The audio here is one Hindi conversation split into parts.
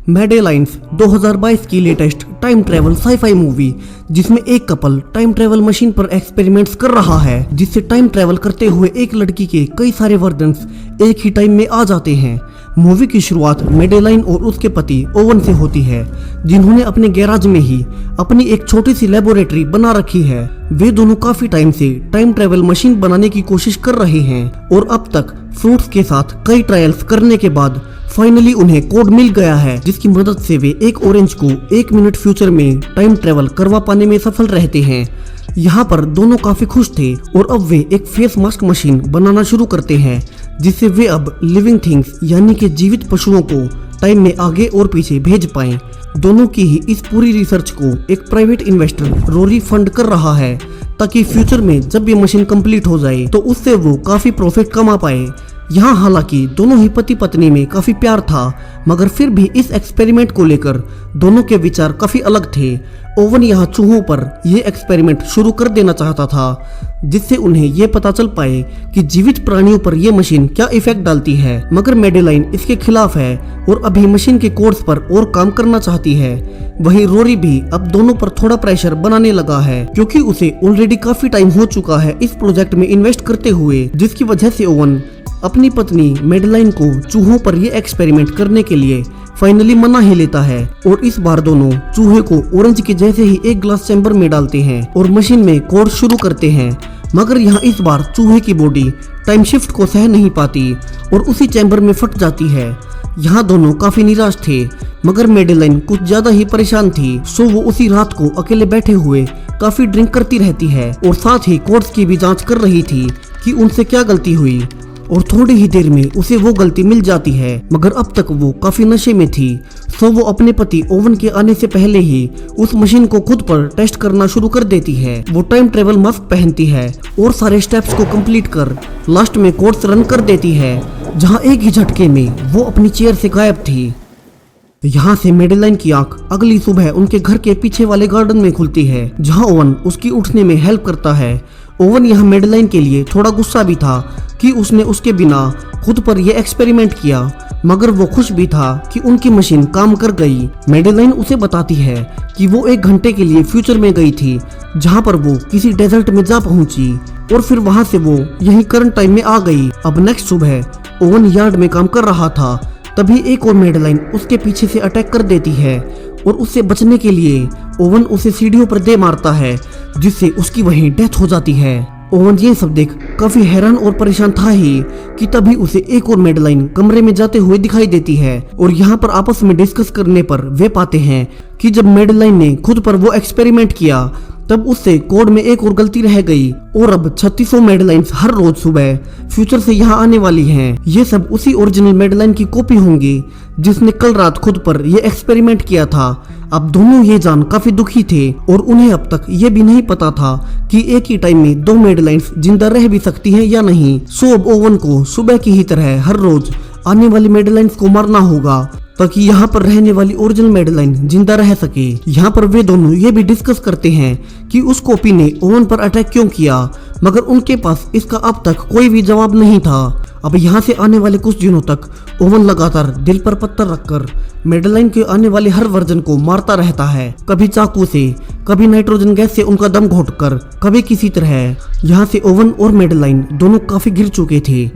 मेडेलाइंस 2022 की latest time travel sci fi movie, जिसमें एक कपल टाइम ट्रेवल मशीन पर एक्सपेरिमेंट्स कर रहा है, जिससे टाइम ट्रेवल करते हुए एक लड़की के कई सारे वर्जन्स एक ही टाइम में आ जाते हैं। मूवी की शुरुआत मेडेलाइन और उसके पति ओवन से होती है, जिन्होंने अपने गैराज में ही अपनी एक छोटी सी लेबोरेटरी बना रखी है। वे दोनों काफी टाइम से टाइम ट्रेवल मशीन बनाने की कोशिश कर रहे हैं और अब तक फ्रूट्स के साथ कई ट्रायल्स करने के बाद फाइनली उन्हें कोड मिल गया है, जिसकी मदद से वे एक ऑरेंज को 1 मिनट फ्यूचर में टाइम ट्रेवल करवा पाने में सफल रहते हैं। यहाँ पर दोनों काफी खुश थे और अब वे एक फेस मास्क मशीन बनाना शुरू करते हैं, जिससे वे अब लिविंग थिंग्स यानी कि जीवित पशुओं को टाइम में आगे और पीछे भेज पाएं। दोनों की ही इस पूरी रिसर्च को एक प्राइवेट इन्वेस्टर रोरी फंड कर रहा है, ताकि फ्यूचर में जब ये मशीन कंप्लीट हो जाए तो उससे वो काफी प्रॉफिट कमा पाए। यहाँ हालांकि दोनों ही पति पत्नी में काफी प्यार था, मगर फिर भी इस एक्सपेरिमेंट को लेकर दोनों के विचार काफी अलग थे। ओवन यहाँ चूहों पर यह एक्सपेरिमेंट शुरू कर देना चाहता था, जिससे उन्हें यह पता चल पाए कि जीवित प्राणियों पर यह मशीन क्या इफेक्ट डालती है, मगर मेडेलाइन इसके खिलाफ है और अभी मशीन के कोड्स पर और काम करना चाहती है। वहीं रोरी भी अब दोनों पर थोड़ा प्रेशर बनाने लगा है, क्योंकि उसे ऑलरेडी काफी टाइम हो चुका है इस प्रोजेक्ट में इन्वेस्ट करते हुए, जिसकी वजह से ओवन अपनी पत्नी मेडेलाइन को चूहों पर यह एक्सपेरिमेंट करने के लिए फाइनली मना ही लेता है और इस बार दोनों चूहे को ऑरेंज के जैसे ही एक ग्लास चैम्बर में डालते हैं और मशीन में कोड शुरू करते हैं। मगर यहाँ इस बार चूहे की बॉडी टाइम शिफ्ट को सह नहीं पाती और उसी चैम्बर में फट जाती है। यहाँ दोनों काफी निराश थे, मगर मेडेलाइन कुछ ज्यादा ही परेशान थी, सो वो उसी रात को अकेले बैठे हुए काफी ड्रिंक करती रहती है और साथ ही कोड्स की भी जांच कर रही थी कि उनसे क्या गलती हुई, और थोड़ी ही देर में उसे वो गलती मिल जाती है। मगर अब तक वो काफी नशे में थी, सो वो अपने पति ओवन के आने से पहले ही उस मशीन को खुद पर टेस्ट करना शुरू कर देती है। वो टाइम ट्रेवल मास्क पहनती है और सारे स्टेप्स को कंप्लीट कर लास्ट में कोर्स रन कर देती है, जहाँ एक ही झटके में वो अपनी चेयर से गायब थी। यहाँ से मेडेलाइन की आंख अगली सुबह उनके घर के पीछे वाले गार्डन में खुलती है, जहाँ ओवन उसकी उठने में हेल्प करता है। ओवन यहाँ मेडेलाइन के लिए थोड़ा गुस्सा भी था कि उसने उसके बिना खुद पर यह एक्सपेरिमेंट किया, मगर वो खुश भी था कि उनकी मशीन काम कर गई। मेडेलाइन उसे बताती है कि वो 1 घंटे के लिए फ्यूचर में गई थी, जहाँ पर वो किसी डेजर्ट में जा पहुंची और फिर वहां से वो यही करंट टाइम में आ गई। अब नेक्स्ट सुबह ओवन यार्ड में काम कर रहा था, तभी एक और मेडेलाइन उसके पीछे से अटैक कर देती है और उससे बचने के लिए ओवन उसे सीढ़ियों पर दे मारता है, जिससे उसकी वहीं डेथ हो जाती है। ओवन ये सब देख काफी हैरान और परेशान था ही कि तभी उसे एक और मेडेलाइन कमरे में जाते हुए दिखाई देती है और यहाँ पर आपस में डिस्कस करने पर वे पाते हैं कि जब मेडेलाइन ने खुद पर वो एक्सपेरिमेंट किया तब उससे कोड में एक और गलती रह गई और अब 3600 मेडेलाइंस हर रोज सुबह फ्यूचर से यहाँ आने वाली हैं। ये सब उसी ओरिजिनल मेडेलाइन की कॉपी होंगी जिसने कल रात खुद पर ये एक्सपेरिमेंट किया था। अब दोनों ये जान काफी दुखी थे और उन्हें अब तक ये भी नहीं पता था कि एक ही टाइम में 2 मेडेलाइंस जिंदा रह भी सकती हैं या नहीं। सो अब ओवन को सुबह की ही तरह हर रोज आने वाली मेडेलाइंस को मारना होगा, ताकि यहाँ पर रहने वाली ओरिजिनल मेडेलाइन जिंदा रह सके। यहाँ पर वे दोनों ये भी डिस्कस करते हैं कि उस कॉपी ने ओवन पर अटैक क्यों किया, मगर उनके पास इसका अब तक कोई भी जवाब नहीं था। अब यहाँ से आने वाले कुछ दिनों तक ओवन लगातार दिल पर पत्थर रखकर मेडेलाइन के आने वाले हर वर्जन को मारता रहता है, कभी चाकू से, कभी नाइट्रोजन गैस से उनका दम घोटकर, कभी किसी तरह। यहाँ से ओवन और मेडेलाइन दोनों काफी गिर चुके थे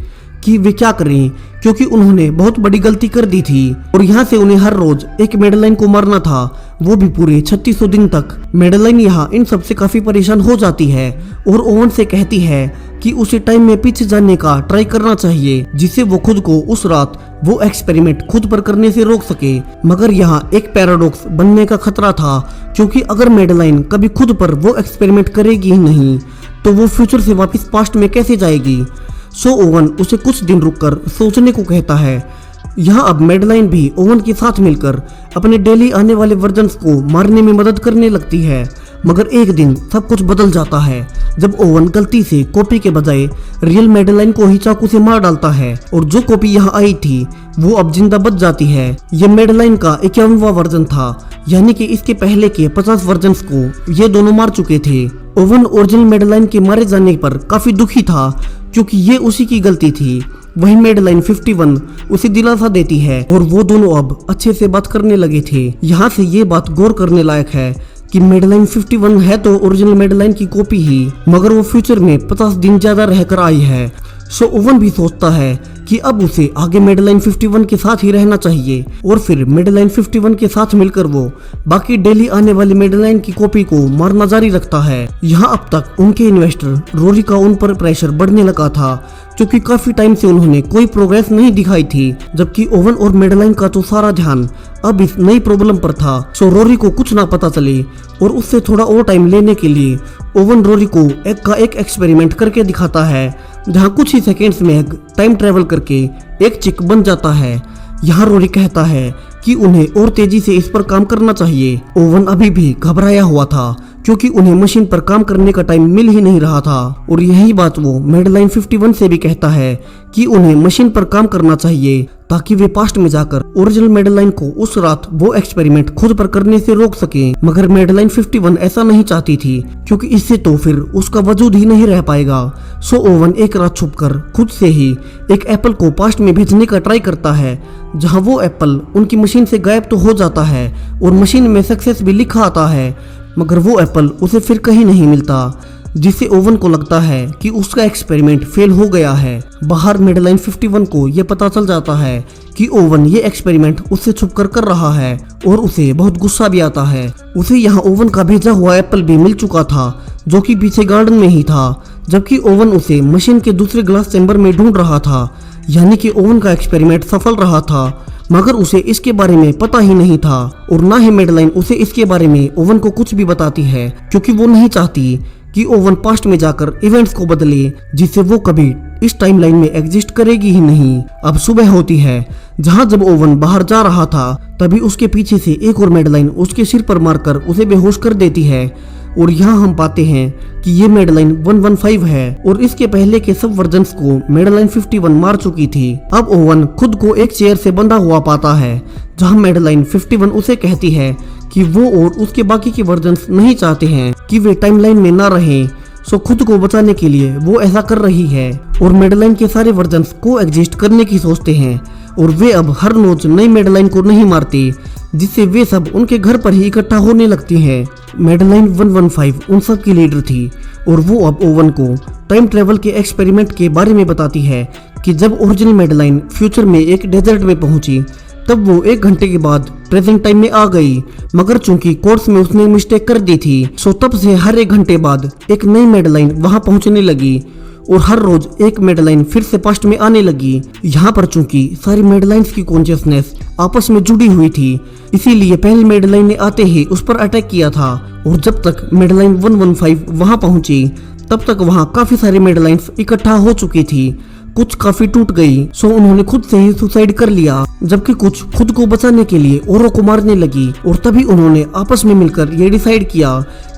कि वे क्या करें, क्योंकि उन्होंने बहुत बड़ी गलती कर दी थी और यहाँ से उन्हें हर रोज एक मेडेलाइन को मारना था, वो भी पूरे 3600 दिन तक। मेडेलाइन यहाँ इन सब से काफी परेशान हो जाती है और ओवन से कहती है कि उसे टाइम में पीछे जाने का ट्राई करना चाहिए, जिससे वो खुद को उस रात वो एक्सपेरिमेंट खुद पर करने से रोक सके। मगर यहाँ एक पैराडॉक्स बनने का खतरा था, क्योंकि अगर मेडेलाइन कभी खुद पर वो एक्सपेरिमेंट करेगी ही नहीं तो वो फ्यूचर से वापस पास्ट में कैसे जाएगी। सो ओवन उसे कुछ दिन रुककर सोचने को कहता है। यहाँ अब मेडेलाइन भी ओवन के साथ मिलकर अपने डेली आने वाले वर्जन्स को मारने में मदद करने लगती है। मगर एक दिन सब कुछ बदल जाता है, जब ओवन गलती से कॉपी के बजाय रियल मेडेलाइन को ही चाकू से मार डालता है और जो कॉपी यहाँ आई थी वो अब जिंदा बच जाती है। ये मेडेलाइन का 51वां वर्जन था, यानी कि इसके पहले के 50 वर्जन्स को ये दोनों मार चुके थे। ओवन ओरिजिनल मेडेलाइन के मारे जाने पर काफी दुखी था, क्योंकि ये उसी की गलती थी। वहीं मेडलाइन 51 उसे दिलासा देती है और वो दोनों अब अच्छे से बात करने लगे थे। यहाँ से ये बात गौर करने लायक है कि मेडलाइन 51 है तो ओरिजिनल मेडलाइन की कॉपी ही, मगर वो फ्यूचर में 50 दिन ज्यादा रहकर आई है। सो ओवन भी सोचता है कि अब उसे आगे मेडलाइन 51 के साथ ही रहना चाहिए और फिर मेडलाइन 51 के साथ मिलकर वो बाकी डेली आने वाली मेडलाइन की कॉपी को मारना जारी रखता है। यहाँ अब तक उनके इन्वेस्टर रोरी का उन पर प्रेशर बढ़ने लगा था क्योंकि काफी टाइम से उन्होंने कोई प्रोग्रेस नहीं दिखाई थी, जबकि ओवन और मेडलाइन का तो सारा ध्यान अब इस नई प्रॉब्लम पर था। सो रोरी को कुछ ना पता चले और उससे थोड़ा और टाइम लेने के लिए ओवन रोरी को एक का एक एक्सपेरिमेंट करके दिखाता है जहाँ कुछ ही सेकेंड्स में एक टाइम ट्रेवल करके एक चिक बन जाता है। यहाँ रोरी कहता है कि उन्हें और तेजी से इस पर काम करना चाहिए। ओवन अभी भी घबराया हुआ था क्योंकि उन्हें मशीन पर काम करने का टाइम मिल ही नहीं रहा था और यही बात वो मेडलाइन 51 से भी कहता है कि उन्हें मशीन पर काम करना चाहिए ताकि वे पास्ट में जाकर ओरिजिनल मेडलाइन को उस रात वो एक्सपेरिमेंट खुद पर करने से रोक सके। मगर मेडलाइन 51 ऐसा नहीं चाहती थी क्योंकि इससे तो फिर उसका वजूद ही नहीं रह पाएगा। सो ओवन एक रात छुपकर खुद से ही एक एप्पल को पास्ट में भेजने का ट्राई करता है, जहां वो एप्पल उनकी मशीन से गायब तो हो जाता है और मशीन में सक्सेस भी लिखा आता है, मगर वो एप्पल उसे फिर कहीं नहीं मिलता, जिससे ओवन को लगता है कि उसका एक्सपेरिमेंट फेल हो गया है। बाहर मेडलाइन 51 को यह पता चल जाता है कि ओवन ये एक्सपेरिमेंट उससे छुपकर कर रहा है और उसे बहुत गुस्सा भी आता है। उसे यहाँ ओवन का भेजा हुआ एप्पल भी मिल चुका था जो कि पीछे गार्डन में ही था, जबकि ओवन उसे मशीन के दूसरे ग्लास चैम्बर में ढूंढ रहा था। यानी कि ओवन का एक्सपेरिमेंट सफल रहा था, मगर उसे इसके बारे में पता ही नहीं था और ना ही मेडलाइन उसे इसके बारे में ओवन को कुछ भी बताती है क्योंकि वो नहीं चाहती कि ओवन पास्ट में जाकर इवेंट्स को बदले जिससे वो कभी इस टाइमलाइन में एग्जिस्ट करेगी ही नहीं। अब सुबह होती है, जहां जब ओवन बाहर जा रहा था तभी उसके पीछे से एक और मेडलाइन उसके सिर पर मारकर उसे बेहोश कर देती है और यहाँ हम पाते हैं कि ये मेडलाइन 115 है और इसके पहले के सब वर्जन्स को मेडलाइन 51 मार चुकी थी। अब ओवन खुद को एक चेयर से बंधा हुआ पाता है, जहां मेडलाइन 51 उसे कहती है कि वो और उसके बाकी के वर्जन्स नहीं चाहते हैं कि वे टाइमलाइन में ना रहें। सो खुद को बचाने के लिए वो ऐसा कर रही है और मेडलाइन के सारे वर्जन्स को एग्जिस्ट करने की सोचते हैं और वे अब हर रोज नई मेडलाइन को नहीं मारते, जिससे वे सब उनके घर पर ही इकट्ठा होने लगती हैं। मेडलाइन 115 उन सब की लीडर थी और वो अब ओवन को टाइम ट्रेवल के एक्सपेरिमेंट के बारे में बताती है कि जब ओरिजिनल मेडलाइन फ्यूचर में एक डेजर्ट में पहुंची तब वो 1 घंटे के बाद प्रेजेंट टाइम में आ गई, मगर चूंकि कोर्स में उसने मिस्टेक कर दी थी सो तब से हर 1 घंटे बाद एक नई मेडलाइन वहां पहुंचने लगी और हर रोज एक मेडलाइन फिर से पास्ट में आने लगी। यहाँ पर चूंकि सारी मेडलाइंस की कॉन्शियसनेस आपस में जुड़ी हुई थी, इसीलिए पहली मेडलाइन ने आते ही उस पर अटैक किया था और जब तक मेडलाइन 115 वहां पहुंची तब तक वहां काफी सारी मेडलाइंस इकट्ठा हो चुकी थी। कुछ काफी टूट गई, सो उन्होंने खुद से ही सुसाइड कर लिया, जबकि कुछ खुद को बचाने के लिए औरों को मारने लगी और तभी उन्होंने आपस में मिलकर ये डिसाइड किया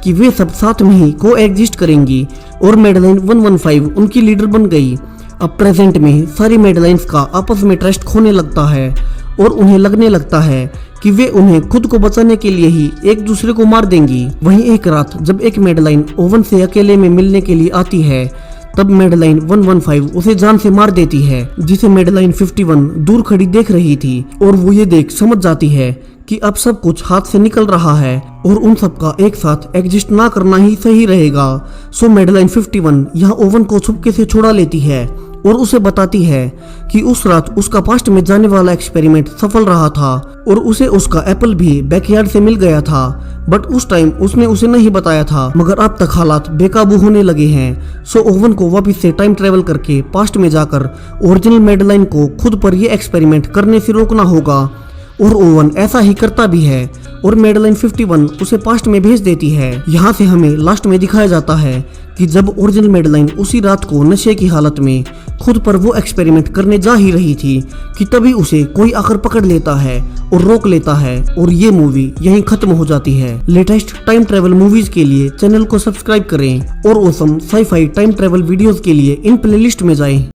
कि वे सब साथ में ही को एग्जिस्ट करेंगी और मेडलाइन 115 उनकी लीडर बन गई। अब प्रेजेंट में सारी मेडलाइंस का आपस में ट्रस्ट खोने लगता है और उन्हें लगने लगता है कि वे उन्हें खुद को बचाने के लिए ही एक दूसरे को मार देंगी। वहीं एक रात जब एक मेडलाइन ओवन से अकेले में मिलने के लिए आती है तब मेडलाइन 115 उसे जान से मार देती है, जिसे मेडलाइन 51 दूर खड़ी देख रही थी और वो ये देख समझ जाती है कि अब सब कुछ हाथ से निकल रहा है और उन सब का एक साथ एग्जिस्ट ना करना ही सही रहेगा। सो मेडलाइन 51 यहाँ ओवन को छुपके से छुड़ा लेती है और उसे बताती है कि उस रात उसका पास्ट में जाने वाला एक्सपेरिमेंट सफल रहा था और उसे उसका एप्पल भी बैकयार्ड से मिल गया था, बट उस टाइम उसने उसे नहीं बताया था। मगर अब तक हालात बेकाबू होने लगे हैं। सो ओवन को वापस से टाइम ट्रेवल करके पास्ट में जाकर ओरिजिनल मेडलाइन को खुद पर यह एक्सपेरिमेंट करने से रोकना होगा और ओवन ऐसा ही करता भी है और मेडलाइन 51 उसे पास्ट में भेज देती है। यहाँ से हमें लास्ट में दिखाया जाता है कि जब ओरिजिनल मेडलाइन उसी रात को नशे की हालत में खुद पर वो एक्सपेरिमेंट करने जा ही रही थी कि तभी उसे कोई आकर पकड़ लेता है और रोक लेता है और ये मूवी यहीं खत्म हो जाती है। लेटेस्ट टाइम ट्रेवल मूवीज के लिए चैनल को सब्सक्राइब करें और awesome sci-fi time travel videos के लिए इन प्लेलिस्ट में जाएं।